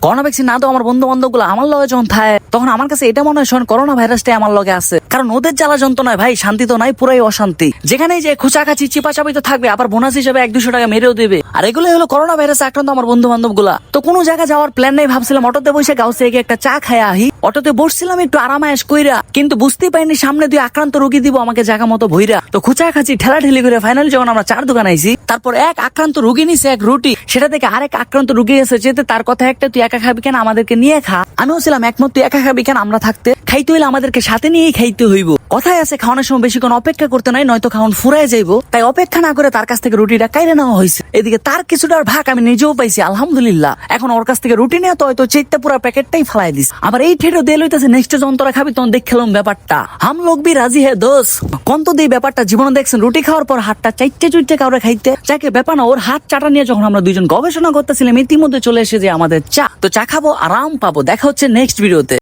Corona vaccine না তো আমার বন্ধু বান্ধব গুলো আমার লগে যখন থাকে তখন আমার কাছে এটা মনে হয় শোন করোনা ভাইরাসটাই আমার লগে আছে, কারণ ওদের জ্বালা যন্ত্রণায় ভাই শান্তি তো নাই, পুরাই অশান্তি। যেখানেই যে খোঁচাখাচি চিপাচাপি তো থাকবে, আবার বোনাস হিসেবে 100-200 টাকা মেরেও দেবে। আর এগুলোই হলো করোনা ভাইরাসে আক্রান্ত আমার বন্ধু বান্ধব গুলা। তো কোনো জায়গা যাওয়ার প্ল্যান নেই, ভাবছিলাম অটোতে বসে গাউসে গিয়ে একটা চা খায় আহি। অটোতে বসছিলাম একটু আরামায়েশ কইরা, কিন্তু বুঝতেই পারিনি সামনে দুই আক্রান্ত রোগী দিব আমাকে জায়গা মতো ভইরা। তো খোঁচাখাচি ঠেলাঠেলি করে ফাইনালি যখন আমরা চার দোকান আইছি, তারপর এক আক্রান্ত রোগী নিছে এক রুটি, সেটা থেকে আরেক আক্রান্ত রোগী এসে যেতে তার কথা একটা, তুই একা খাবি কেন, আমাদেরকে নিয়ে খা। আমিও ছিলাম একমত, তুই একা খাবি কেন, আমরা থাকতে খাইতে হইলে আমাদেরকে সাথে নিয়েই খাইতে হইব। কথায় আছে খাওয়ানোর সময় বেশিক্ষণ অপেক্ষা করতে নাই, নয়তো খাওয়ান ফুরায় যাইবো। তাই অপেক্ষা না করে তার কাছ থেকে রুটিটা কাইরে নেওয়া হয়েছে। এদিকে তার কিছুটার ভাগ আমি নিজেও পাইছি আলহামদুলিল্লাহ। এখন ওর কাছ থেকে রুটি নিয়ে তো হয়তো চেটটা পুরো প্যাকেটটাই ফালাই দিস। আবার এই ঠেটো দিয়ে লইতেছে নেক্সট যন্ত্রটা খাবি, তখন দেখলাম ব্যাপারটা হাম লোক বি রাজি হে দোষ। কন্ত দিয়ে ব্যাপারটা জীবনে দেখছেন, রুটি খাওয়ার পর হাতটা চাইটে চুইটে কাউরে খাইতে যাকে ব্যাপার না, ওর হাত চাটা নিয়ে যখন আমরা দুইজন গবেষণা করতেছিলাম ইতিমধ্যে চলে এসে যে আমাদের চা। তো চা খাবো, আরাম পাবো। দেখা হচ্ছে নেক্সট ভিডিওতে।